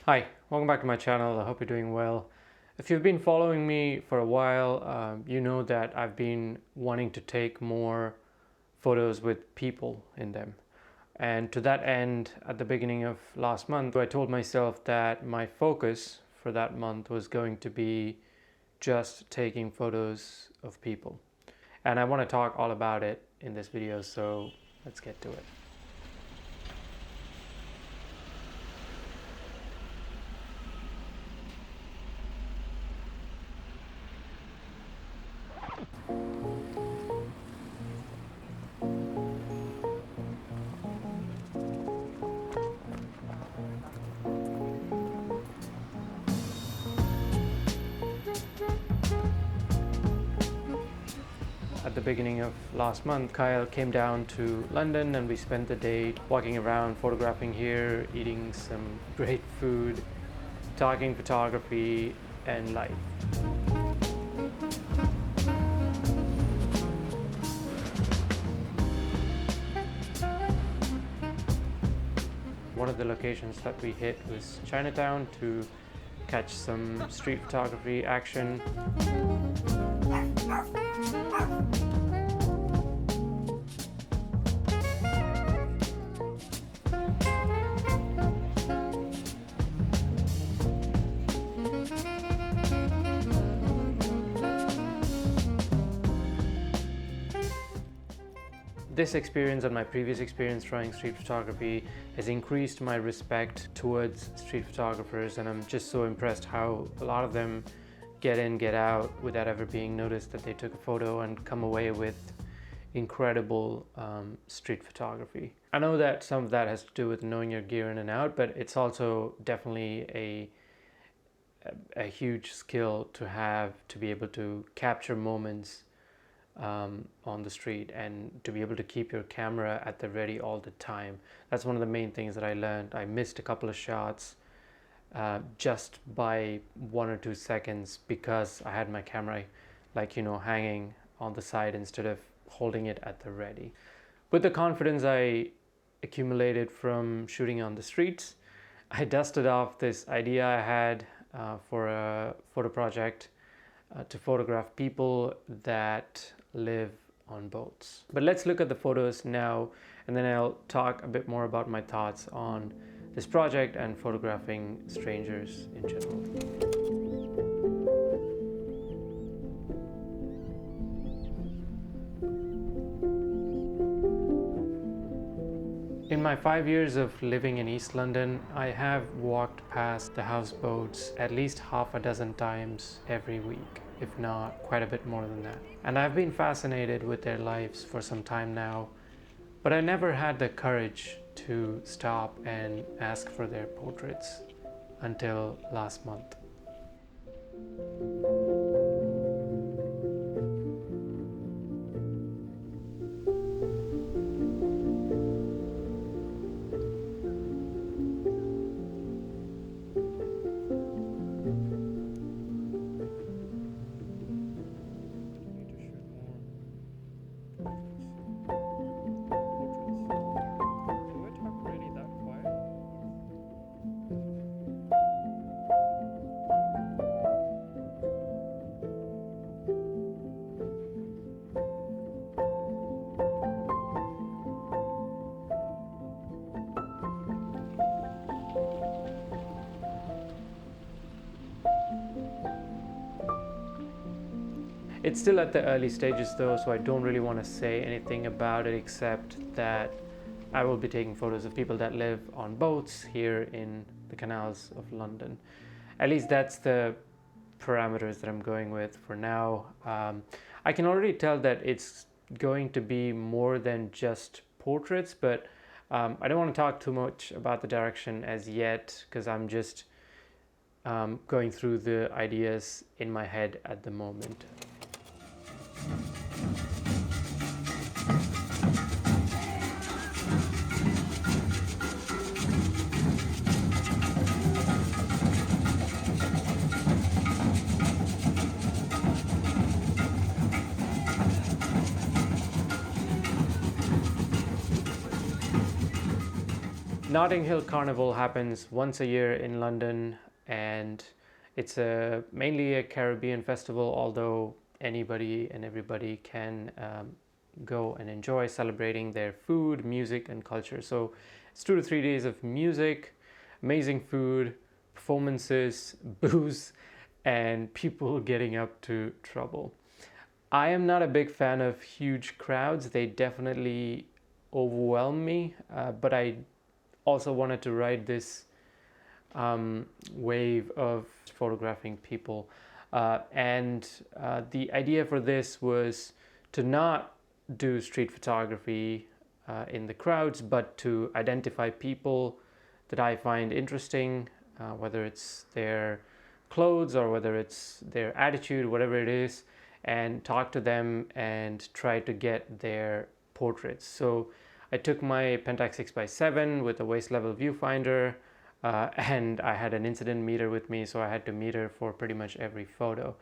Hi, welcome back to my channel. I hope you're doing well. If you've been following me for a while, you know that I've been wanting to take more photos with people in them. And to that end, at the beginning of last month, I told myself that my focus for that month was going to be just taking photos of people. And I want to talk all about it in this video, so let's get to it. At the beginning of last month, Kyle came down to London and we spent the day walking around, photographing here, eating some great food, talking photography and life. One of the locations that we hit was Chinatown to catch some street photography action. This experience and my previous experience trying street photography has increased my respect towards street photographers, and I'm just so impressed how a lot of them get in, get out without ever being noticed that they took a photo and come away with incredible street photography. I know that some of that has to do with knowing your gear in and out, but it's also definitely a huge skill to have, to be able to capture moments on the street and to be able to keep your camera at the ready all the time. That's one of the main things that I learned. I missed a couple of shots just by 1 or 2 seconds because I had my camera hanging on the side instead of holding it at the ready. With the confidence I accumulated from shooting on the streets, I dusted off this idea I had for a photo project to photograph people that live on boats. But let's look at the photos now, and then I'll talk a bit more about my thoughts on this project and photographing strangers in general. In my 5 years of living in East London, I have walked past the houseboats at least half a dozen times every week, if not quite a bit more than that. And I've been fascinated with their lives for some time now, but I never had the courage to stop and ask for their portraits until last month. It's still at the early stages though, so I don't really want to say anything about it except that I will be taking photos of people that live on boats here in the canals of London. At least that's the parameters that I'm going with for now. I can already tell that it's going to be more than just portraits, but I don't want to talk too much about the direction as yet because I'm just going through the ideas in my head at the moment. Nottinghill Carnival happens once a year in London, and it's mainly a Caribbean festival, although anybody and everybody can go and enjoy celebrating their food, music, and culture. So it's 2 to 3 days of music, amazing food, performances, booze, and people getting up to trouble. I am not a big fan of huge crowds. They definitely overwhelm me, but I also wanted to ride this wave of photographing people. And the idea for this was to not do street photography in the crowds, but to identify people that I find interesting, whether it's their clothes or whether it's their attitude, whatever it is, and talk to them and try to get their portraits. So I took my Pentax 6x7 with a waist level viewfinder, and I had an incident meter with me, so I had to meter for pretty much every photo.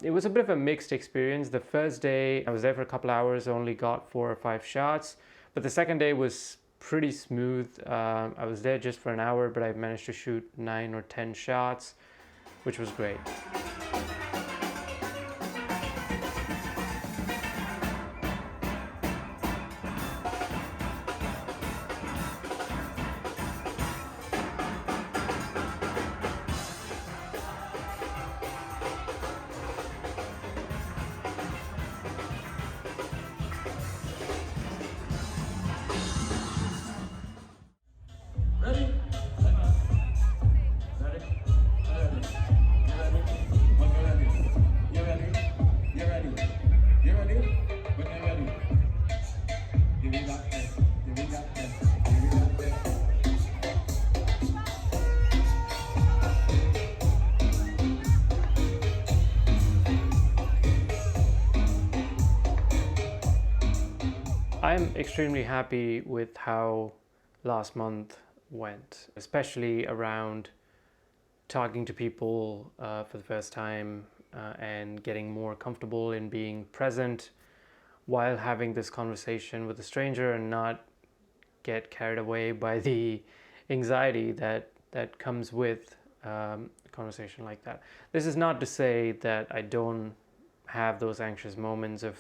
It was a bit of a mixed experience. The first day I was there for a couple hours, only got 4 or 5 shots, but the second day was pretty smooth. I was there just for an hour, but I managed to shoot 9 or 10 shots, which was great. Ready? Ready? You ready? When you're ready. You ready? You ready? You ready? When you're ready. Give me that test. Give me that test. Give me that test. I'm extremely happy with how last month went, especially around talking to people for the first time and getting more comfortable in being present while having this conversation with a stranger and not get carried away by the anxiety that comes with a conversation like that. This is not to say that I don't have those anxious moments of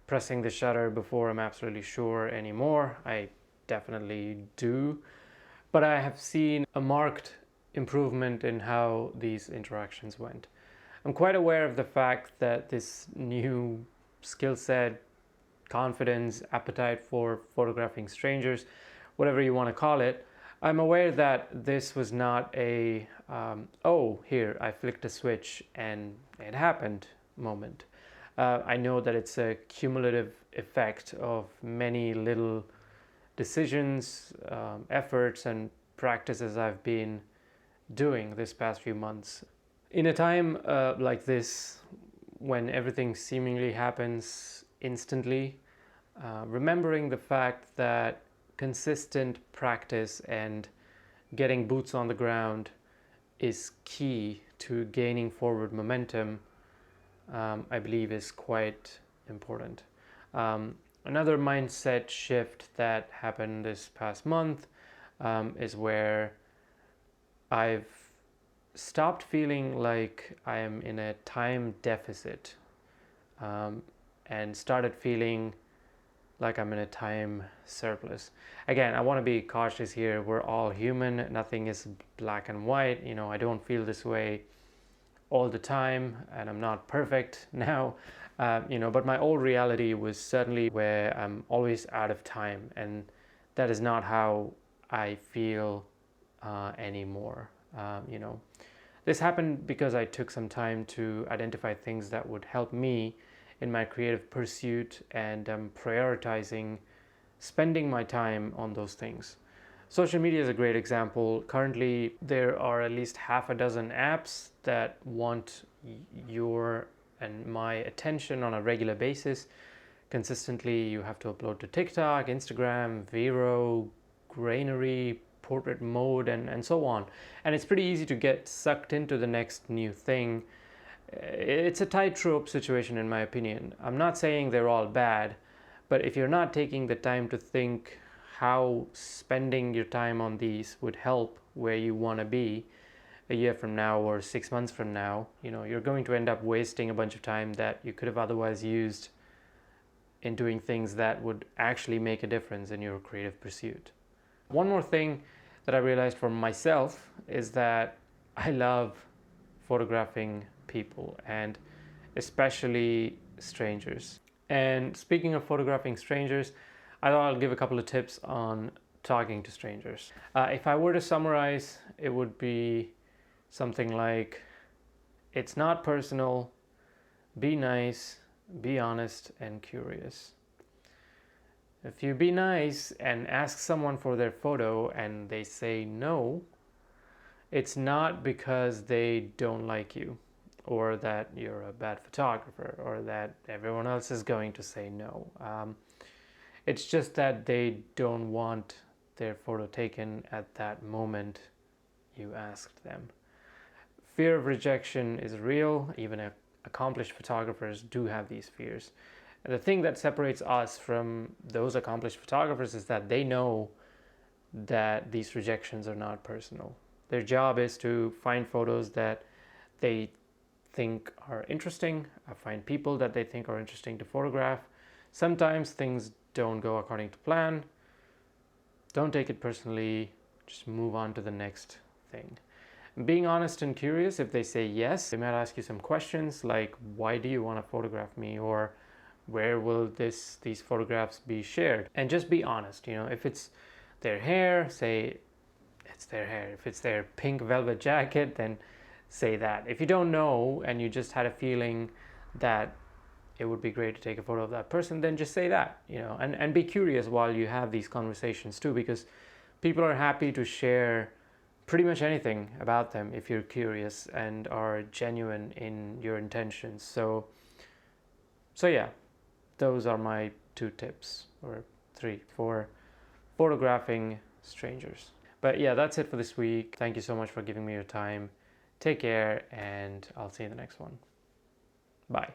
pressing the shutter before I'm absolutely sure anymore. I definitely do, but I have seen a marked improvement in how these interactions went. I'm quite aware of the fact that this new skill set, confidence, appetite for photographing strangers, whatever you want to call it, I'm aware that this was not a oh, here, I flicked a switch and it happened moment. I know that it's a cumulative effect of many little decisions, efforts, and practices I've been doing this past few months. In a time like this, when everything seemingly happens instantly, remembering the fact that consistent practice and getting boots on the ground is key to gaining forward momentum, I believe is quite important. Another mindset shift that happened this past month is where I've stopped feeling like I am in a time deficit and started feeling like I'm in a time surplus. Again, I want to be cautious here. We're all human. Nothing is black and white. You know, I don't feel this way all the time, and I'm not perfect now, but my old reality was certainly where I'm always out of time, and that is not how I feel anymore. This happened because I took some time to identify things that would help me in my creative pursuit, and I'm prioritizing spending my time on those things. Social media is a great example. Currently, there are at least half a dozen apps that want your and my attention on a regular basis. Consistently, you have to upload to TikTok, Instagram, Vero, Granary, portrait mode, and so on. And it's pretty easy to get sucked into the next new thing. It's a tightrope situation, in my opinion. I'm not saying they're all bad, but if you're not taking the time to think how spending your time on these would help where you want to be a year from now or 6 months from now, you're going to end up wasting a bunch of time that you could have otherwise used in doing things that would actually make a difference in your creative pursuit. One more thing that I realized for myself is that I love photographing people, and especially strangers. And speaking of photographing strangers, I thought I'll give a couple of tips on talking to strangers. If I were to summarize, it would be something like, it's not personal, be nice, be honest, and curious. If you be nice and ask someone for their photo and they say no, it's not because they don't like you, or that you're a bad photographer, or that everyone else is going to say no. It's just that they don't want their photo taken at that moment you asked them. Fear of rejection is real. Even accomplished photographers do have these fears. And the thing that separates us from those accomplished photographers is that they know that these rejections are not personal. Their job is to find photos that they think are interesting, find people that they think are interesting to photograph. Sometimes things don't go according to plan. Don't take it personally, just move on to the next thing. Being honest and curious, if they say yes, they might ask you some questions like, why do you want to photograph me? Or where will these photographs be shared? And just be honest. If it's their hair, say it's their hair. If it's their pink velvet jacket, then say that. If you don't know and you just had a feeling that it would be great to take a photo of that person, then just say that, and be curious while you have these conversations too, because people are happy to share pretty much anything about them if you're curious and are genuine in your intentions. So yeah, those are my 2 tips, or 3, for photographing strangers. But yeah, that's it for this week. Thank you so much for giving me your time. Take care, and I'll see you in the next one. Bye.